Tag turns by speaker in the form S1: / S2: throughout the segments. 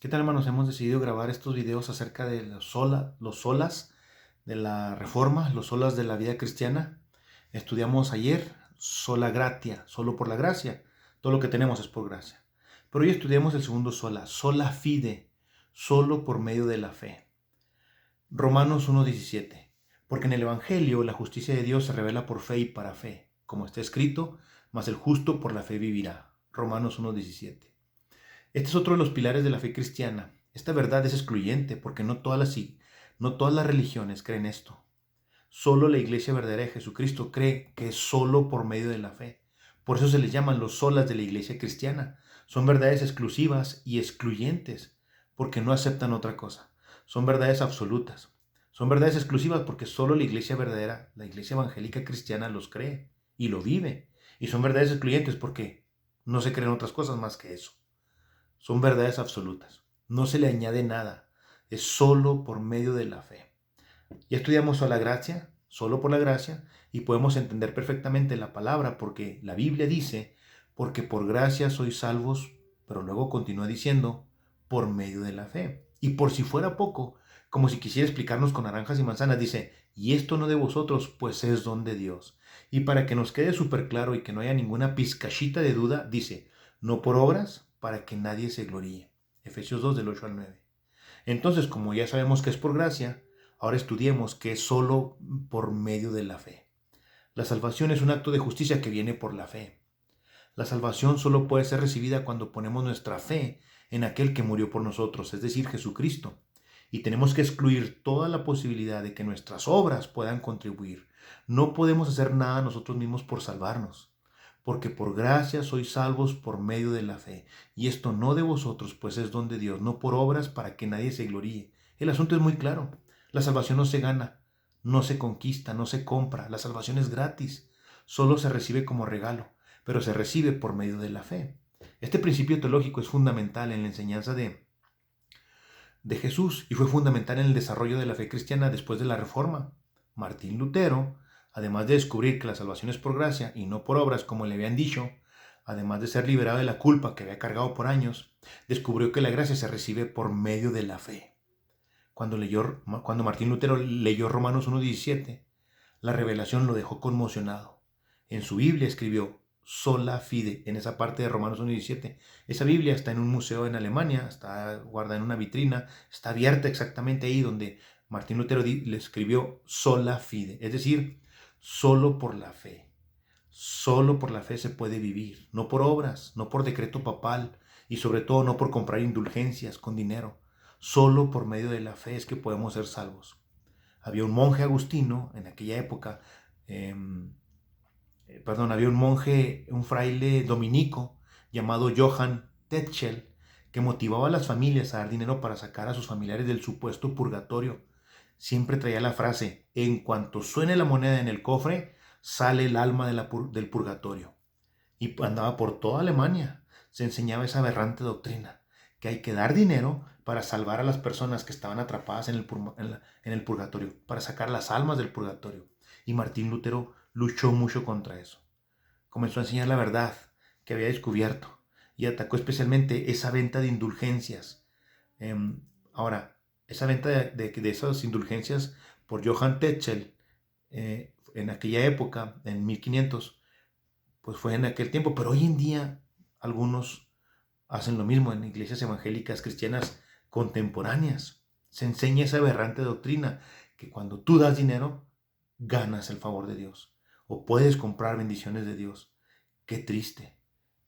S1: ¿Qué tal, hermanos? Hemos decidido grabar estos videos acerca de los solas de la Reforma, los solas de la vida cristiana. Estudiamos ayer sola gratia, solo por la gracia. Todo lo que tenemos es por gracia. Pero hoy estudiamos el segundo sola fide, solo por medio de la fe. Romanos 1:17. Porque en el Evangelio la justicia de Dios se revela por fe y para fe, como está escrito, mas el justo por la fe vivirá. Romanos 1:17. Este es otro de los pilares de la fe cristiana. Esta verdad es excluyente porque no todas las religiones creen esto. Solo la iglesia verdadera de Jesucristo cree que es solo por medio de la fe. Por eso se les llaman los solas de la iglesia cristiana. Son verdades exclusivas y excluyentes porque no aceptan otra cosa. Son verdades absolutas. Son verdades exclusivas porque solo la iglesia verdadera, la iglesia evangélica cristiana los cree y lo vive. Y son verdades excluyentes porque no se creen otras cosas más que eso. Son verdades absolutas. No se le añade nada. Es solo por medio de la fe. Ya estudiamos a la gracia, solo por la gracia, y podemos entender perfectamente la palabra porque la Biblia dice, porque por gracia sois salvos, pero luego continúa diciendo, por medio de la fe. Y por si fuera poco, como si quisiera explicarnos con naranjas y manzanas, dice, y esto no de vosotros, pues es don de Dios. Y para que nos quede súper claro y que no haya ninguna pizcachita de duda, dice, no por obras, para que nadie se gloríe. Efesios 2 del 8 al 9. Entonces, como ya sabemos que es por gracia, ahora estudiemos que es solo por medio de la fe. La salvación es un acto de justicia que viene por la fe. La salvación solo puede ser recibida cuando ponemos nuestra fe en aquel que murió por nosotros, es decir, Jesucristo. Y tenemos que excluir toda la posibilidad de que nuestras obras puedan contribuir. No podemos hacer nada nosotros mismos por salvarnos, porque por gracia sois salvos por medio de la fe. Y esto no de vosotros, pues es don de Dios, no por obras para que nadie se gloríe. El asunto es muy claro. La salvación no se gana, no se conquista, no se compra. La salvación es gratis. Solo se recibe como regalo, pero se recibe por medio de la fe. Este principio teológico es fundamental en la enseñanza de Jesús y fue fundamental en el desarrollo de la fe cristiana después de la Reforma. Martín Lutero, además de descubrir que la salvación es por gracia y no por obras como le habían dicho, además de ser liberado de la culpa que había cargado por años, descubrió que la gracia se recibe por medio de la fe. Cuando Martín Lutero leyó Romanos 1:17, la revelación lo dejó conmocionado. En su Biblia escribió sola fide, en esa parte de Romanos 1:17. Esa Biblia está en un museo en Alemania, está guardada en una vitrina, está abierta exactamente ahí donde Martín Lutero le escribió sola fide, es decir, solo por la fe. Solo por la fe se puede vivir, no por obras, no por decreto papal y sobre todo no por comprar indulgencias con dinero. Solo por medio de la fe es que podemos ser salvos. Había un monje agustino en aquella época, había un fraile dominico llamado Johann Tetzel, que motivaba a las familias a dar dinero para sacar a sus familiares del supuesto purgatorio. Siempre traía la frase, en cuanto suene la moneda en el cofre, sale el alma del purgatorio. Y andaba por toda Alemania. Se enseñaba esa aberrante doctrina, que hay que dar dinero para salvar a las personas que estaban atrapadas en el purgatorio, para sacar las almas del purgatorio. Y Martín Lutero luchó mucho contra eso. Comenzó a enseñar la verdad que había descubierto y atacó especialmente esa venta de indulgencias. Ahora, esa venta de esas indulgencias por Johann Tetzel en aquella época, en 1500, pues fue en aquel tiempo, pero hoy en día algunos hacen lo mismo en iglesias evangélicas cristianas contemporáneas. Se enseña esa aberrante doctrina que cuando tú das dinero, ganas el favor de Dios o puedes comprar bendiciones de Dios. Qué triste.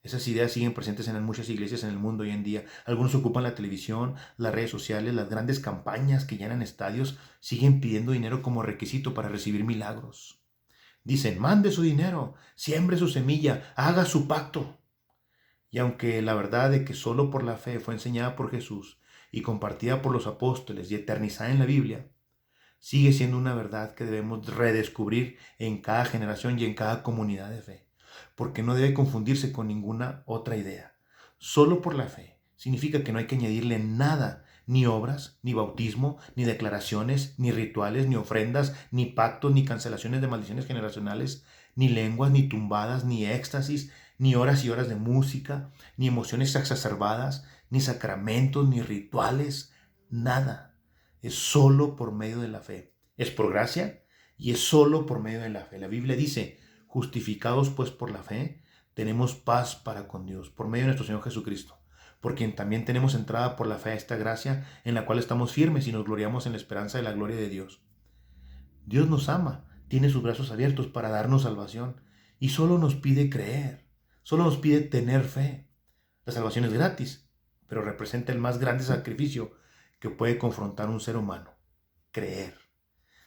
S1: Esas ideas siguen presentes en muchas iglesias en el mundo hoy en día. Algunos ocupan la televisión, las redes sociales, las grandes campañas que llenan estadios, siguen pidiendo dinero como requisito para recibir milagros. Dicen, mande su dinero, siembre su semilla, haga su pacto. Y aunque la verdad de que solo por la fe fue enseñada por Jesús y compartida por los apóstoles y eternizada en la Biblia, sigue siendo una verdad que debemos redescubrir en cada generación y en cada comunidad de fe, porque no debe confundirse con ninguna otra idea. Solo por la fe significa que no hay que añadirle nada, ni obras, ni bautismo, ni declaraciones, ni rituales, ni ofrendas, ni pactos, ni cancelaciones de maldiciones generacionales, ni lenguas, ni tumbadas, ni éxtasis, ni horas y horas de música, ni emociones exacerbadas, ni sacramentos, ni rituales, nada. Es solo por medio de la fe. Es por gracia y es solo por medio de la fe. La Biblia dice, justificados pues por la fe, tenemos paz para con Dios, por medio de nuestro Señor Jesucristo, por quien también tenemos entrada por la fe a esta gracia en la cual estamos firmes y nos gloriamos en la esperanza de la gloria de Dios. Dios nos ama, tiene sus brazos abiertos para darnos salvación y solo nos pide creer, solo nos pide tener fe. La salvación es gratis, pero representa el más grande sacrificio que puede confrontar un ser humano: creer,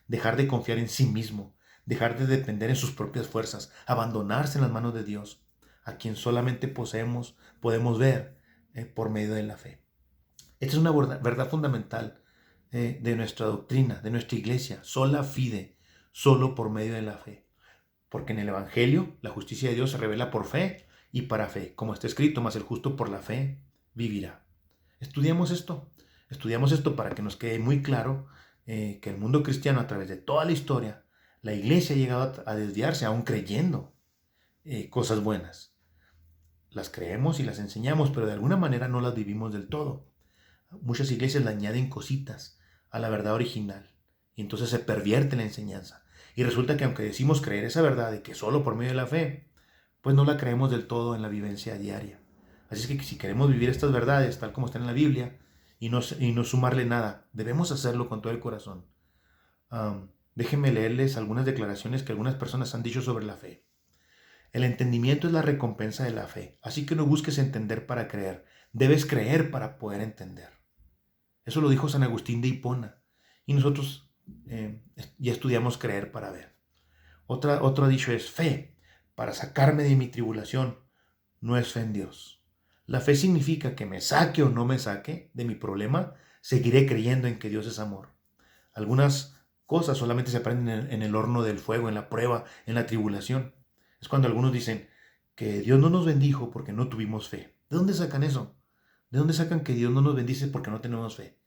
S1: dejar de confiar en sí mismo, dejar de depender en sus propias fuerzas, abandonarse en las manos de Dios, a quien solamente podemos ver por medio de la fe. Esta es una verdad fundamental de nuestra doctrina, de nuestra iglesia: sola fide, solo por medio de la fe. Porque en el Evangelio la justicia de Dios se revela por fe y para fe, como está escrito, mas el justo por la fe vivirá. Estudiamos esto para que nos quede muy claro que el mundo cristiano, a través de toda la historia, la iglesia ha llegado a desviarse aún creyendo cosas buenas. Las creemos y las enseñamos, pero de alguna manera no las vivimos del todo. Muchas iglesias le añaden cositas a la verdad original y entonces se pervierte la enseñanza. Y resulta que aunque decimos creer esa verdad de que solo por medio de la fe, pues no la creemos del todo en la vivencia diaria. Así es que si queremos vivir estas verdades tal como están en la Biblia y no sumarle nada, debemos hacerlo con todo el corazón. Déjenme leerles algunas declaraciones que algunas personas han dicho sobre la fe. El entendimiento es la recompensa de la fe, así que no busques entender para creer, debes creer para poder entender. Eso lo dijo San Agustín de Hipona, y nosotros ya estudiamos creer para ver. Otro dicho es fe, para sacarme de mi tribulación, no es fe en Dios. La fe significa que me saque o no me saque de mi problema, seguiré creyendo en que Dios es amor. Algunas cosas solamente se aprenden en el horno del fuego, en la prueba, en la tribulación. Es cuando algunos dicen que Dios no nos bendijo porque no tuvimos fe. ¿De dónde sacan eso? ¿De dónde sacan que Dios no nos bendice porque no tenemos fe?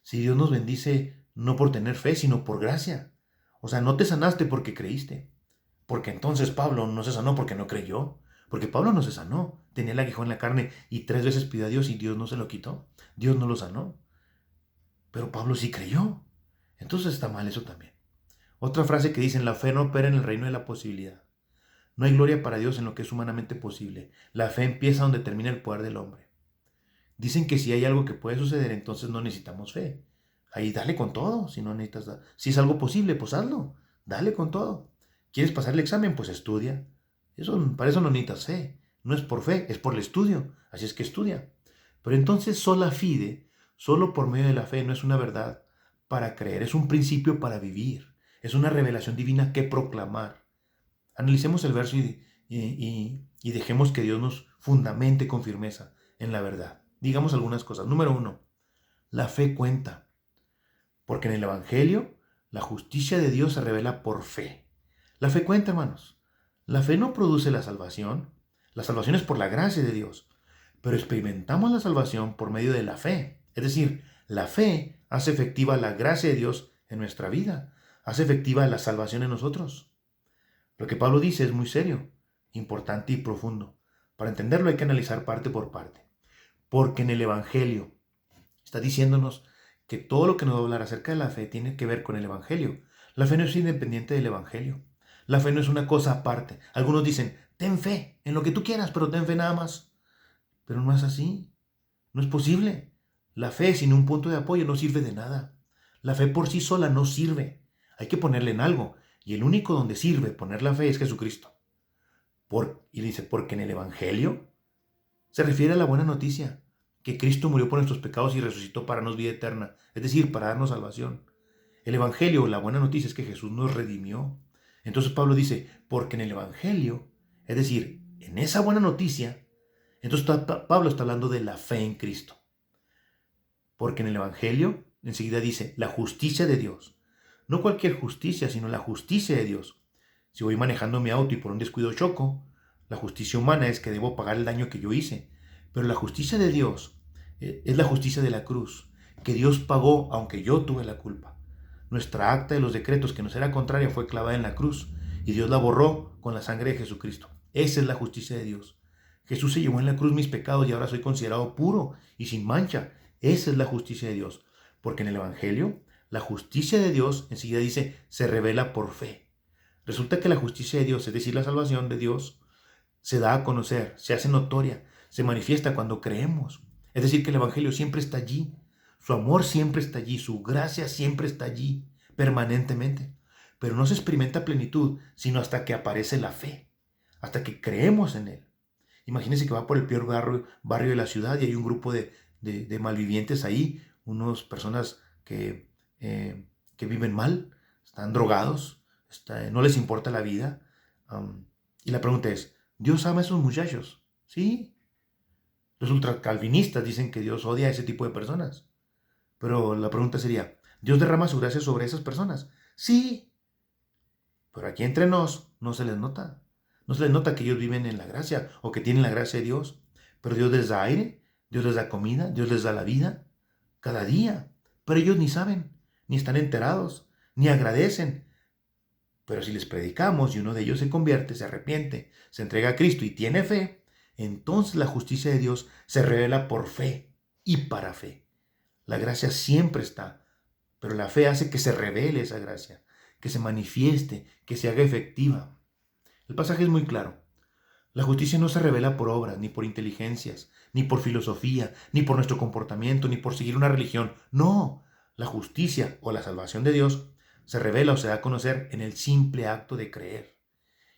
S1: Si Dios nos bendice no por tener fe, sino por gracia. O sea, no te sanaste porque creíste. Porque entonces Pablo no se sanó porque no creyó. Porque Pablo no se sanó. Tenía el aguijón en la carne y 3 veces pidió a Dios y Dios no se lo quitó. Dios no lo sanó. Pero Pablo sí creyó. Entonces está mal eso también. Otra frase que dicen: la fe no opera en el reino de la posibilidad. No hay gloria para Dios en lo que es humanamente posible. La fe empieza donde termina el poder del hombre. Dicen que si hay algo que puede suceder, entonces no necesitamos fe. Ahí dale con todo. Si no necesitas, si es algo posible, pues hazlo. Dale con todo. ¿Quieres pasar el examen? Pues estudia. Para eso no necesitas fe. No es por fe, es por el estudio. Así es que estudia. Pero entonces sola fide, solo por medio de la fe, no es una verdad para creer, es un principio para vivir. Es una revelación divina que proclamar. Analicemos el verso y dejemos que Dios nos fundamente con firmeza en la verdad. Digamos algunas cosas. Número 1, la fe cuenta. Porque en el Evangelio la justicia de Dios se revela por fe. La fe cuenta, hermanos. La fe no produce la salvación. La salvación es por la gracia de Dios. Pero experimentamos la salvación por medio de la fe. Es decir, la fe hace efectiva la gracia de Dios en nuestra vida. Hace efectiva la salvación en nosotros. Lo que Pablo dice es muy serio, importante y profundo. Para entenderlo hay que analizar parte por parte. Porque en el Evangelio está diciéndonos que todo lo que nos va a hablar acerca de la fe tiene que ver con el Evangelio. La fe no es independiente del Evangelio. La fe no es una cosa aparte. Algunos dicen: ten fe en lo que tú quieras, pero ten fe nada más. Pero no es así. No es posible. La fe sin un punto de apoyo no sirve de nada. La fe por sí sola no sirve. Hay que ponerle en algo. Y el único donde sirve poner la fe es Jesucristo. Y dice: porque en el Evangelio se refiere a la buena noticia, que Cristo murió por nuestros pecados y resucitó para darnos vida eterna, es decir, para darnos salvación. El Evangelio, la buena noticia, es que Jesús nos redimió. Entonces Pablo dice: porque en el Evangelio, es decir, en esa buena noticia, entonces Pablo está hablando de la fe en Cristo. Porque en el Evangelio, enseguida dice, la justicia de Dios. No cualquier justicia, sino la justicia de Dios. Si voy manejando mi auto y por un descuido choco, la justicia humana es que debo pagar el daño que yo hice. Pero la justicia de Dios es la justicia de la cruz, que Dios pagó aunque yo tuve la culpa. Nuestra acta de los decretos que nos era contraria fue clavada en la cruz y Dios la borró con la sangre de Jesucristo. Esa es la justicia de Dios. Jesús se llevó en la cruz mis pecados y ahora soy considerado puro y sin mancha. Esa es la justicia de Dios. Porque en el Evangelio, la justicia de Dios, enseguida dice, se revela por fe. Resulta que la justicia de Dios, es decir, la salvación de Dios, se da a conocer, se hace notoria, se manifiesta cuando creemos. Es decir, que el Evangelio siempre está allí. Su amor siempre está allí, su gracia siempre está allí, permanentemente. Pero no se experimenta plenitud, sino hasta que aparece la fe, hasta que creemos en Él. Imagínense que va por el peor barrio de la ciudad y hay un grupo de malvivientes ahí, unas personas que viven mal, están drogados, no les importa la vida. Y la pregunta es, ¿Dios ama a esos muchachos? Sí. Los ultracalvinistas dicen que Dios odia a ese tipo de personas. Pero la pregunta sería, ¿Dios derrama su gracia sobre esas personas? Sí. Pero aquí entre nos no se les nota. No se les nota que ellos viven en la gracia o que tienen la gracia de Dios. Pero Dios les da aire, Dios les da comida, Dios les da la vida cada día. Pero ellos ni saben, ni están enterados, ni agradecen. Pero si les predicamos y uno de ellos se convierte, se arrepiente, se entrega a Cristo y tiene fe, entonces la justicia de Dios se revela por fe y para fe. La gracia siempre está, pero la fe hace que se revele esa gracia, que se manifieste, que se haga efectiva. El pasaje es muy claro. La justicia no se revela por obras, ni por inteligencias, ni por filosofía, ni por nuestro comportamiento, ni por seguir una religión. No, la justicia o la salvación de Dios se revela o se da a conocer en el simple acto de creer.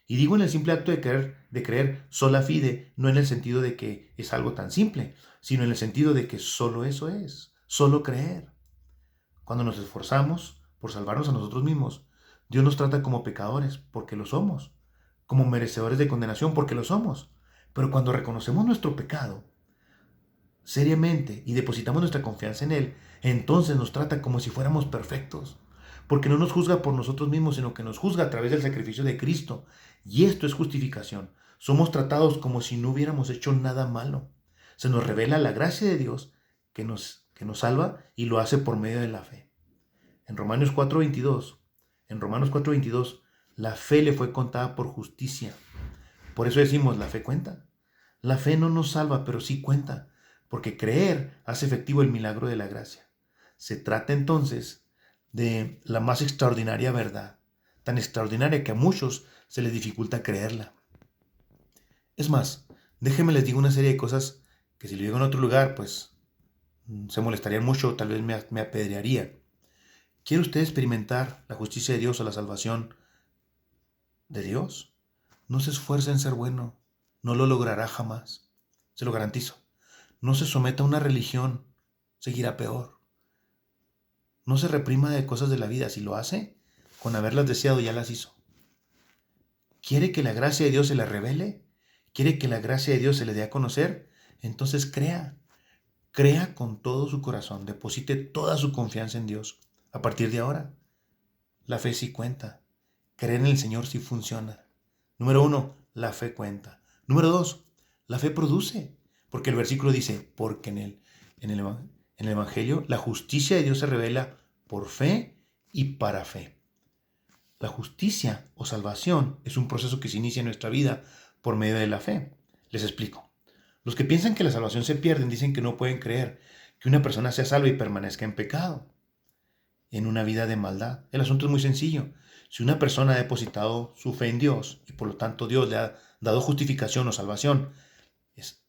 S1: Y digo en el simple acto de creer sola fide, no en el sentido de que es algo tan simple, sino en el sentido de que solo eso es, solo creer. Cuando nos esforzamos por salvarnos a nosotros mismos, Dios nos trata como pecadores, porque lo somos, como merecedores de condenación, porque lo somos. Pero cuando reconocemos nuestro pecado seriamente y depositamos nuestra confianza en Él, entonces nos trata como si fuéramos perfectos, porque no nos juzga por nosotros mismos, sino que nos juzga a través del sacrificio de Cristo. Y esto es justificación. Somos tratados como si no hubiéramos hecho nada malo. Se nos revela la gracia de Dios que nos salva y lo hace por medio de la fe. En Romanos 4:22, la fe le fue contada por justicia. Por eso decimos, la fe cuenta. La fe no nos salva, pero sí cuenta, porque creer hace efectivo el milagro de la gracia. Se trata entonces de la más extraordinaria verdad, tan extraordinaria que a muchos se les dificulta creerla. Es más, déjenme les digo una serie de cosas que si lo digo en otro lugar, pues se molestarían mucho, tal vez me apedrearía. ¿Quiere usted experimentar la justicia de Dios o la salvación de Dios? No se esfuerce en ser bueno, no lo logrará jamás, se lo garantizo. No se someta a una religión, seguirá peor. No se reprima de cosas de la vida, si lo hace, con haberlas deseado ya las hizo. ¿Quiere que la gracia de Dios se le revele? ¿Quiere que la gracia de Dios se le dé a conocer? Entonces crea con todo su corazón, deposite toda su confianza en Dios. A partir de ahora, la fe sí cuenta. Creer en el Señor sí funciona. Número 1, la fe cuenta. Número 2, la fe produce. Porque el versículo dice, porque en el Evangelio la justicia de Dios se revela por fe y para fe. La justicia o salvación es un proceso que se inicia en nuestra vida por medio de la fe. Les explico. Los que piensan que la salvación se pierde dicen que no pueden creer que una persona sea salva y permanezca en pecado, en una vida de maldad. El asunto es muy sencillo. Si una persona ha depositado su fe en Dios y por lo tanto Dios le ha dado justificación o salvación,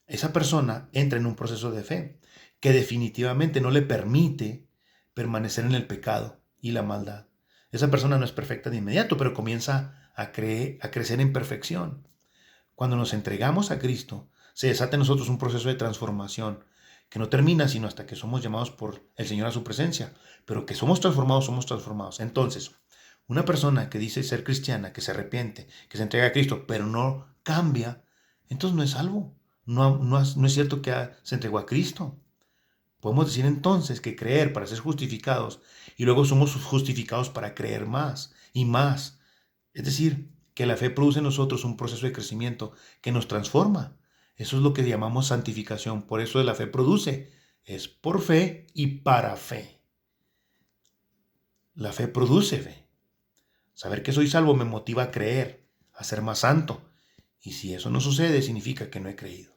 S1: esa persona entra en un proceso de fe que definitivamente no le permite permanecer en el pecado y la maldad. Esa persona no es perfecta de inmediato, pero comienza a crecer en perfección. Cuando nos entregamos a Cristo, se desata en nosotros un proceso de transformación que no termina sino hasta que somos llamados por el Señor a su presencia, pero que somos transformados. Entonces, una persona que dice ser cristiana, que se arrepiente, que se entrega a Cristo, pero no cambia, entonces no es salvo. No es cierto que se entregó a Cristo. Podemos decir entonces que creer para ser justificados y luego somos justificados para creer más y más. Es decir, que la fe produce en nosotros un proceso de crecimiento que nos transforma. Eso es lo que llamamos santificación. Por eso la fe produce. Es por fe y para fe. La fe produce fe. Saber que soy salvo me motiva a creer, a ser más santo. Y si eso no sucede, significa que no he creído.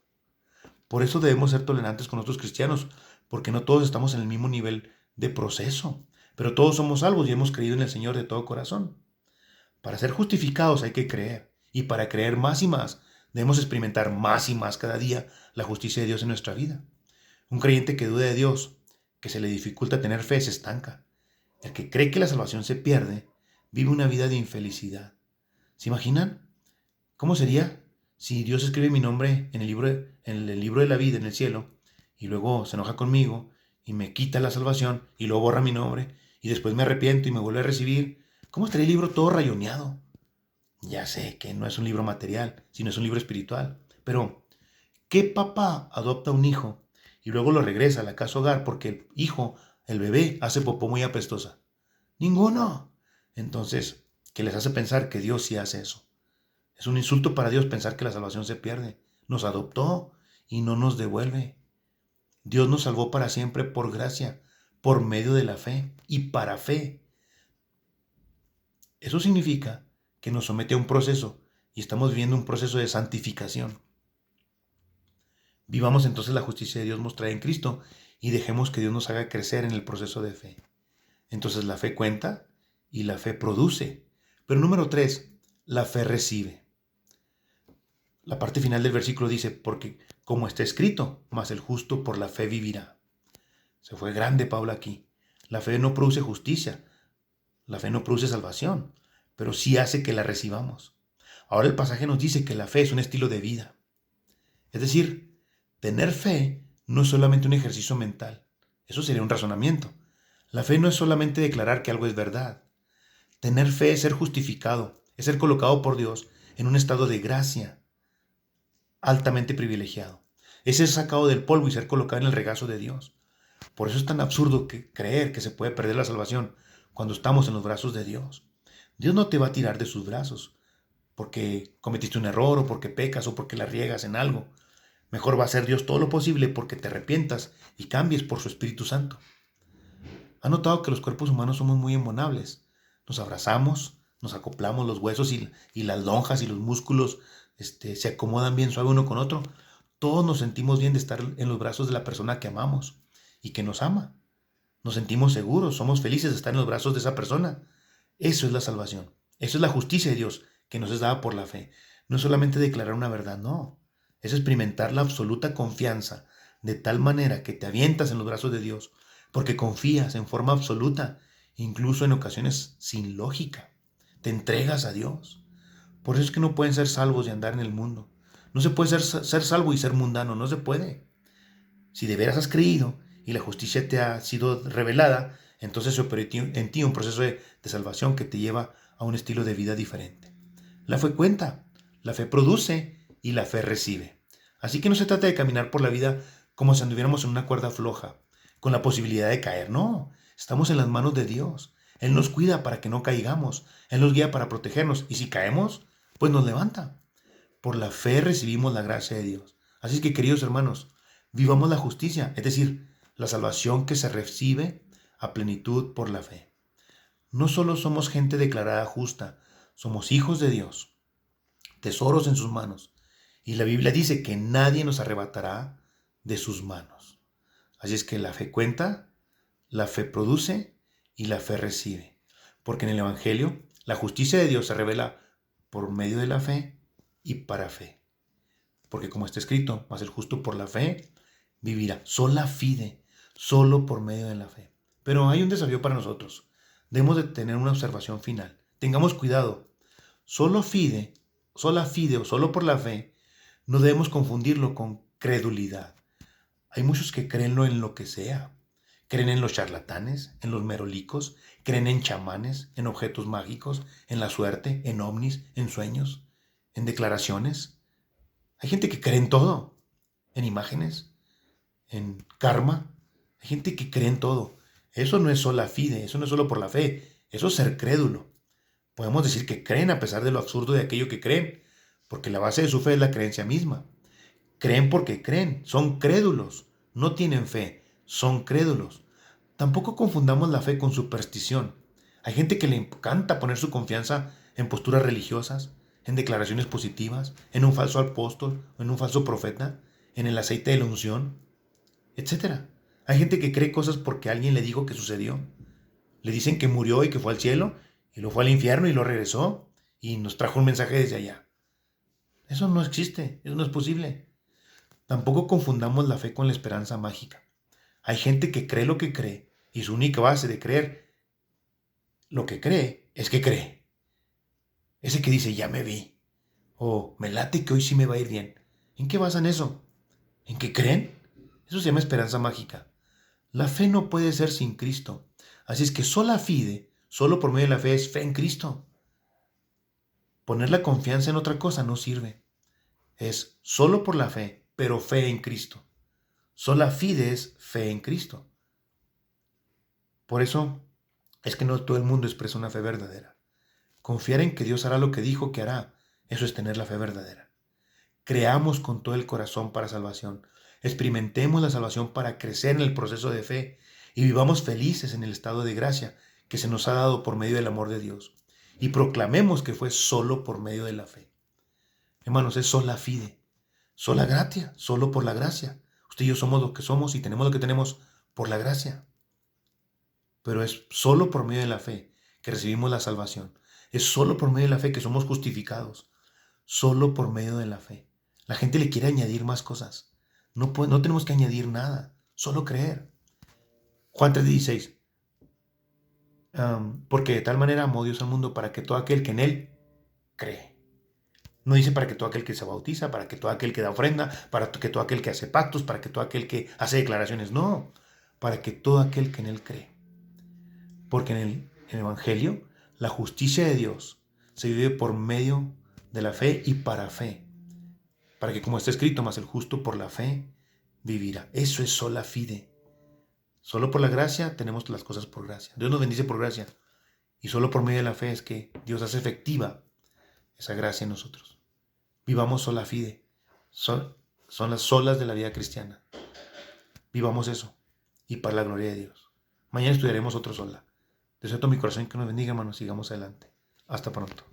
S1: Por eso debemos ser tolerantes con otros cristianos, porque no todos estamos en el mismo nivel de proceso, pero todos somos salvos y hemos creído en el Señor de todo corazón. Para ser justificados hay que creer, y para creer más y más, debemos experimentar más y más cada día la justicia de Dios en nuestra vida. Un creyente que duda de Dios, que se le dificulta tener fe, se estanca. El que cree que la salvación se pierde, vive una vida de infelicidad. ¿Se imaginan? ¿Cómo sería si Dios escribe mi nombre en el libro de la vida en el cielo, y luego se enoja conmigo y me quita la salvación y luego borra mi nombre y después me arrepiento y me vuelve a recibir? ¿Cómo estaría el libro todo rayoneado? Ya sé que no es un libro material, sino es un libro espiritual. Pero, ¿qué papá adopta un hijo y luego lo regresa a la casa hogar porque el hijo, el bebé, hace popó muy apestosa? Ninguno. Entonces, ¿qué les hace pensar que Dios sí hace eso? Es un insulto para Dios pensar que la salvación se pierde. Nos adoptó y no nos devuelve. Dios nos salvó para siempre por gracia, por medio de la fe y para fe. Eso significa que nos somete a un proceso y estamos viviendo un proceso de santificación. Vivamos entonces la justicia de Dios mostrada en Cristo y dejemos que Dios nos haga crecer en el proceso de fe. Entonces la fe cuenta y la fe produce. Pero número 3, la fe recibe. La parte final del versículo dice, porque como está escrito, mas el justo por la fe vivirá. Se fue grande Pablo aquí. La fe no produce justicia, la fe no produce salvación, pero sí hace que la recibamos. Ahora el pasaje nos dice que la fe es un estilo de vida. Es decir, tener fe no es solamente un ejercicio mental. Eso sería un razonamiento. La fe no es solamente declarar que algo es verdad. Tener fe es ser justificado, es ser colocado por Dios en un estado de gracia altamente privilegiado. Es ser sacado del polvo y ser colocado en el regazo de Dios. Por eso es tan absurdo creer que se puede perder la salvación cuando estamos en los brazos de Dios. Dios no te va a tirar de sus brazos porque cometiste un error o porque pecas o porque la riegas en algo. Mejor va a hacer Dios todo lo posible porque te arrepientas y cambies por su Espíritu Santo. ¿Ha notado que los cuerpos humanos somos muy embonables? Nos abrazamos, nos acoplamos los huesos y las lonjas y los músculos se acomodan bien suave uno con otro. Todos nos sentimos bien de estar en los brazos de la persona que amamos y que nos ama. Nos sentimos seguros, somos felices de estar en los brazos de esa persona. Eso es la salvación. Eso es la justicia de Dios que nos es dada por la fe. No es solamente declarar una verdad, no. Es experimentar la absoluta confianza de tal manera que te avientas en los brazos de Dios porque confías en forma absoluta, incluso en ocasiones sin lógica. Te entregas a Dios. Por eso es que no pueden ser salvos y andar en el mundo. No se puede ser salvo y ser mundano, no se puede. Si de veras has creído y la justicia te ha sido revelada, entonces se opera en ti un proceso de salvación que te lleva a un estilo de vida diferente. La fe cuenta, la fe produce y la fe recibe. Así que no se trata de caminar por la vida como si anduviéramos en una cuerda floja, con la posibilidad de caer. No, estamos en las manos de Dios. Él nos cuida para que no caigamos. Él nos guía para protegernos. Y si caemos, pues nos levanta. Por la fe recibimos la gracia de Dios. Así es que, queridos hermanos, vivamos la justicia, es decir, la salvación que se recibe a plenitud por la fe. No solo somos gente declarada justa, somos hijos de Dios, tesoros en sus manos. Y la Biblia dice que nadie nos arrebatará de sus manos. Así es que la fe cuenta, la fe produce y la fe recibe. Porque en el Evangelio la justicia de Dios se revela por medio de la fe y para fe. Porque como está escrito, mas el justo por la fe vivirá. Sola fide, solo por medio de la fe. Pero hay un desafío para nosotros. Debemos de tener una observación final. Tengamos cuidado. Sola fide o solo por la fe, no debemos confundirlo con credulidad. Hay muchos que creen en lo que sea. Creen en los charlatanes, en los merolicos, creen en chamanes, en objetos mágicos, en la suerte, en ovnis, en sueños, en declaraciones. Hay gente que cree en todo, en imágenes, en karma. Hay gente que cree en todo. Eso no es sola fide, eso no es solo por la fe, eso es ser crédulo. Podemos decir que creen a pesar de lo absurdo de aquello que creen, porque la base de su fe es la creencia misma. Creen porque creen, son crédulos, no tienen fe, son crédulos. Tampoco confundamos la fe con superstición. Hay gente que le encanta poner su confianza en posturas religiosas, en declaraciones positivas, en un falso apóstol o en un falso profeta. en el aceite de la unción, etcétera. Hay gente que cree cosas porque alguien le dijo que sucedió. Le dicen que murió y que fue al cielo, y luego fue al infierno y lo regresó, y nos trajo un mensaje desde allá. Eso no existe, eso no es posible. Tampoco confundamos la fe con la esperanza mágica. Hay gente que cree lo que cree, y su única base de creer lo que cree es que cree. Ese que dice, ya me vi, o me late que hoy sí me va a ir bien. ¿En qué basan eso? ¿En qué creen? Eso se llama esperanza mágica. La fe no puede ser sin Cristo. Así es que sola fide, solo por medio de la fe, es fe en Cristo. Poner la confianza en otra cosa no sirve. Es solo por la fe, pero fe en Cristo. Sola fide es fe en Cristo. Por eso es que no todo el mundo expresa una fe verdadera. Confiar en que Dios hará lo que dijo que hará, eso es tener la fe verdadera. Creamos con todo el corazón para salvación. Experimentemos la salvación para crecer en el proceso de fe y vivamos felices en el estado de gracia que se nos ha dado por medio del amor de Dios. Y proclamemos que fue solo por medio de la fe. Hermanos, es sola fide, sola gratia, solo por la gracia. Usted y yo somos lo que somos y tenemos lo que tenemos por la gracia. Pero es solo por medio de la fe que recibimos la salvación. Es solo por medio de la fe que somos justificados. Solo por medio de la fe. La gente le quiere añadir más cosas. No tenemos que añadir nada, solo creer. Juan 3:16. Porque de tal manera amó Dios al mundo para que todo aquel que en él cree. No dice para que todo aquel que se bautiza, para que todo aquel que da ofrenda, para que todo aquel que hace pactos, para que todo aquel que hace declaraciones. No, para que todo aquel que en él cree. Porque en el Evangelio, la justicia de Dios se vive por medio de la fe y para fe. Para que, como está escrito, más el justo por la fe vivirá. Eso es sola fide. Solo por la gracia tenemos las cosas por gracia. Dios nos bendice por gracia. Y solo por medio de la fe es que Dios hace efectiva esa gracia en nosotros. Vivamos sola fide. Son las solas de la vida cristiana. Vivamos eso. Y para la gloria de Dios. Mañana estudiaremos otro sola. Deseo todo mi corazón que nos bendiga, hermanos. Sigamos adelante. Hasta pronto.